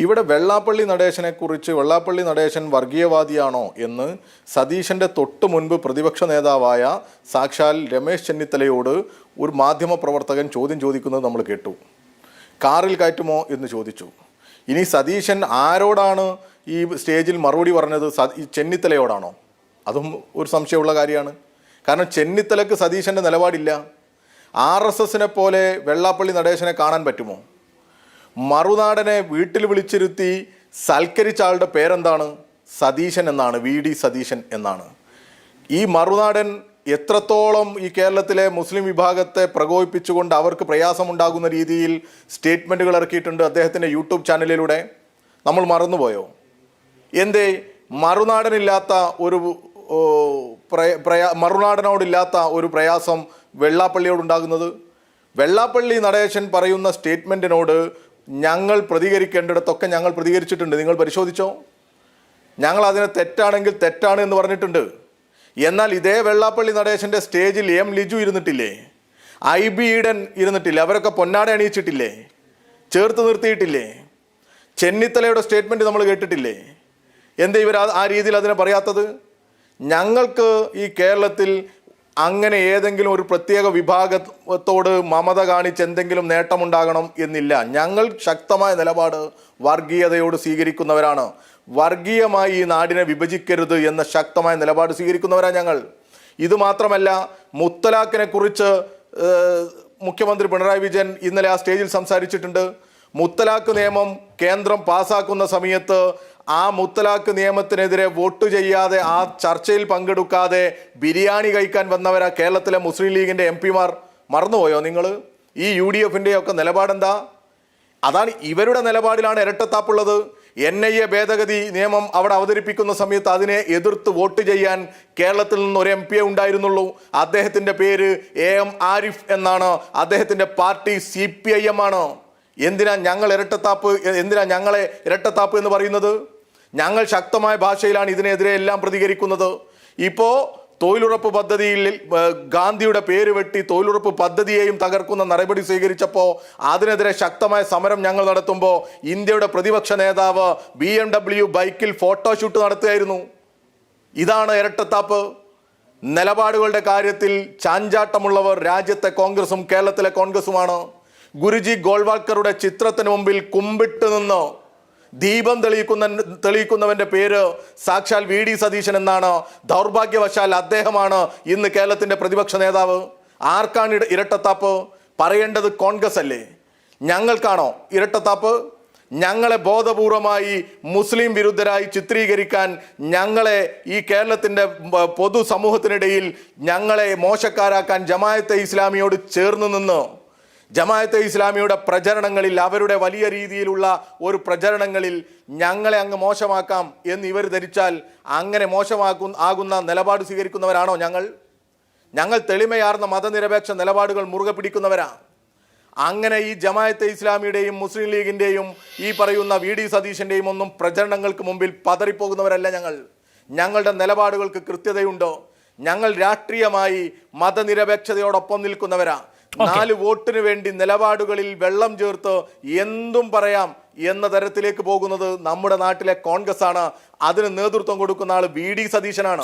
ഇവിടെ വെള്ളാപ്പള്ളി നടേശൻ വർഗീയവാദിയാണോ എന്ന് സതീശൻ്റെ തൊട്ട് മുൻപ് പ്രതിപക്ഷ നേതാവായ സാക്ഷാൽ രമേശ് ചെന്നിത്തലയോട് ഒരു മാധ്യമപ്രവർത്തകൻ ചോദ്യം ചോദിക്കുന്നത് നമ്മൾ കേട്ടു. കാറിൽ കയറ്റുമോ എന്ന് ചോദിച്ചു. ഇനി സതീശൻ ആരോടാണ് ഈ സ്റ്റേജിൽ മറുപടി പറഞ്ഞത്? ചെന്നിത്തലയോടാണോ? അതും ഒരു സംശയമുള്ള കാര്യമാണ്. കാരണം ചെന്നിത്തലക്ക് സതീശൻ്റെ നിലപാടില്ല. RSSനെ പോലെ വെള്ളാപ്പള്ളി നടേശനെ കാണാൻ പറ്റുമോ? മറുനാടനെ വീട്ടിൽ വിളിച്ചിരുത്തി സൽക്കരിച്ച ആളുടെ പേരെന്താണ്? സതീശൻ എന്നാണ്, VD സതീശൻ എന്നാണ്. ഈ മറുനാടൻ എത്രത്തോളം ഈ കേരളത്തിലെ മുസ്ലിം വിഭാഗത്തെ പ്രകോപിപ്പിച്ചുകൊണ്ട് അവർക്ക് പ്രയാസമുണ്ടാകുന്ന രീതിയിൽ സ്റ്റേറ്റ്മെൻറ്റുകൾ ഇറക്കിയിട്ടുണ്ട് അദ്ദേഹത്തിൻ്റെ യൂട്യൂബ് ചാനലിലൂടെ. നമ്മൾ മറന്നുപോയോ? എന്തേ മറുനാടനില്ലാത്ത ഒരു മറുനാടനോടില്ലാത്ത ഒരു പ്രയാസം വെള്ളാപ്പള്ളിയോടുണ്ടാകുന്നത്? വെള്ളാപ്പള്ളി നടേശൻ പറയുന്ന സ്റ്റേറ്റ്മെൻറ്റിനോട് ഞങ്ങൾ പ്രതികരിക്കേണ്ടിടത്തൊക്കെ ഞങ്ങൾ പ്രതികരിച്ചിട്ടുണ്ട്. നിങ്ങൾ പരിശോധിച്ചോ? ഞങ്ങൾ അതിനെ തെറ്റാണെങ്കിൽ തെറ്റാണ് എന്ന് പറഞ്ഞിട്ടുണ്ട്. എന്നാൽ ഇതേ വെള്ളാപ്പള്ളി നടേശൻ്റെ സ്റ്റേജിൽ M. ലിജു ഇരുന്നിട്ടില്ലേ? IB ഈഡൻ ഇരുന്നിട്ടില്ലേ? അവരൊക്കെ പൊന്നാട അണിയിച്ചിട്ടില്ലേ? ചേർത്ത് നിർത്തിയിട്ടില്ലേ? ചെന്നിത്തലയുടെ സ്റ്റേറ്റ്മെൻറ്റ് നമ്മൾ കേട്ടിട്ടില്ലേ? എന്താ ഇവർ ആ രീതിയിൽ അതിനെ പറയാത്തത്? ഞങ്ങൾക്ക് ഈ കേരളത്തിൽ അങ്ങനെ ഏതെങ്കിലും ഒരു പ്രത്യേക വിഭാഗത്തോട് മമത കാണിച്ച് എന്തെങ്കിലും നേട്ടമുണ്ടാകണം എന്നില്ല. ഞങ്ങൾ ശക്തമായ നിലപാട് വർഗീയതയോട് സ്വീകരിക്കുന്നവരാണ്. വർഗീയമായി ഈ നാടിനെ വിഭജിക്കരുത് എന്ന ശക്തമായ നിലപാട് സ്വീകരിക്കുന്നവരാണ് ഞങ്ങൾ. ഇതുമാത്രമല്ല, മുത്തലാഖിനെ കുറിച്ച് മുഖ്യമന്ത്രി പിണറായി വിജയൻ ഇന്നലെ ആ സ്റ്റേജിൽ സംസാരിച്ചിട്ടുണ്ട്. മുത്തലാഖ് നിയമം കേന്ദ്രം പാസ്സാക്കുന്ന സമയത്ത് ആ മുത്തലാഖ് നിയമത്തിനെതിരെ വോട്ട് ചെയ്യാതെ, ആ ചർച്ചയിൽ പങ്കെടുക്കാതെ ബിരിയാണി കഴിക്കാൻ വന്നവരാ കേരളത്തിലെ മുസ്ലിം ലീഗിൻ്റെ MP മാർ. മറന്നുപോയോ നിങ്ങൾ? ഈ UDFൻ്റെ ഒക്കെ നിലപാടെന്താ? അതാണ് ഇവരുടെ നിലപാടിലാണ് ഇരട്ടത്താപ്പുള്ളത്. NIA ഭേദഗതി നിയമം അവിടെ അവതരിപ്പിക്കുന്ന സമയത്ത് അതിനെ എതിർത്ത് വോട്ട് ചെയ്യാൻ കേരളത്തിൽ നിന്ന് ഒരു MP ഉണ്ടായിരുന്നുള്ളൂ. അദ്ദേഹത്തിൻ്റെ പേര് AM ആരിഫ് എന്നാണ്. അദ്ദേഹത്തിൻ്റെ പാർട്ടി CPIM ആണ്. എന്തിനാ ഞങ്ങളെ ഇരട്ടത്താപ്പ് എന്ന് പറയുന്നത്? ഞങ്ങൾ ശക്തമായ ഭാഷയിലാണ് ഇതിനെതിരെ എല്ലാം പ്രതികരിക്കുന്നത്. ഇപ്പോൾ തൊഴിലുറപ്പ് പദ്ധതിയിൽ ഗാന്ധിയുടെ പേര് വെട്ടി തൊഴിലുറപ്പ് പദ്ധതിയെയും തകർക്കുന്ന നടപടി സ്വീകരിച്ചപ്പോൾ അതിനെതിരെ ശക്തമായ സമരം ഞങ്ങൾ നടത്തുമ്പോൾ ഇന്ത്യയുടെ പ്രതിപക്ഷ നേതാവ് BMW ബൈക്കിൽ ഫോട്ടോഷൂട്ട് നടത്തുകയായിരുന്നു. ഇതാണ് ഇരട്ടത്താപ്പ്. നിലപാടുകളുടെ കാര്യത്തിൽ ചാഞ്ചാട്ടമുള്ളവർ രാജ്യത്തെ കോൺഗ്രസും കേരളത്തിലെ കോൺഗ്രസുമാണ്. ഗോൾവാൾക്കറുടെ ചിത്രത്തിന് മുമ്പിൽ കുമ്പിട്ട് നിന്ന് ദീപം തെളിയിക്കുന്നവന്റെ പേര് സാക്ഷാൽ VD സതീശൻ എന്നാണ്. ദൗർഭാഗ്യവശാൽ അദ്ദേഹമാണ് ഇന്ന് കേരളത്തിന്റെ പ്രതിപക്ഷ നേതാവ്. ആർക്കാണ് ഇരട്ടത്താപ്പ്? പറയേണ്ടത് കോൺഗ്രസ് അല്ലേ? ഞങ്ങൾക്കാണോ ഇരട്ടത്താപ്പ്? ഞങ്ങളെ ബോധപൂർവമായി മുസ്ലിം വിരുദ്ധരായി ചിത്രീകരിക്കാൻ, ഞങ്ങളെ ഈ കേരളത്തിൻ്റെ പൊതുസമൂഹത്തിനിടയിൽ ഞങ്ങളെ മോശക്കാരാക്കാൻ ജമാഅത്തെ ഇസ്ലാമിയോട് ചേർന്ന് നിന്ന് ജമാഅത്തെ ഇസ്ലാമിയുടെ പ്രചരണങ്ങളിൽ, അവരുടെ വലിയ രീതിയിലുള്ള ഒരു പ്രചരണങ്ങളിൽ ഞങ്ങളെ അങ്ങ് മോശമാക്കാം എന്ന് ഇവർ ധരിച്ചാൽ അങ്ങനെ ആകുന്ന നിലപാട് സ്വീകരിക്കുന്നവരാണോ ഞങ്ങൾ തെളിമയാർന്ന മതനിരപേക്ഷ നിലപാടുകൾ മുറുകെ പിടിക്കുന്നവരാ. അങ്ങനെ ഈ ജമാഅത്തെ ഇസ്ലാമിയുടെയും മുസ്ലിം ലീഗിൻ്റെയും ഈ പറയുന്ന VD സതീശൻ്റെയും ഒന്നും പ്രചരണങ്ങൾക്ക് മുമ്പിൽ പതറിപ്പോകുന്നവരല്ല ഞങ്ങളുടെ നിലപാടുകൾക്ക് കൃത്യതയുണ്ടോ? ഞങ്ങൾ രാഷ്ട്രീയമായി മതനിരപേക്ഷതയോടൊപ്പം നിൽക്കുന്നവരാ. 4 വോട്ടിന് വേണ്ടി നിലപാടുകളിൽ വെള്ളം ചേർത്ത് എന്തും പറയാം എന്ന തരത്തിലേക്ക് പോകുന്നത് നമ്മുടെ നാട്ടിലെ കോൺഗ്രസ് ആണ്. അതിന് നേതൃത്വം കൊടുക്കുന്ന ആൾ VD സതീശനാണ്.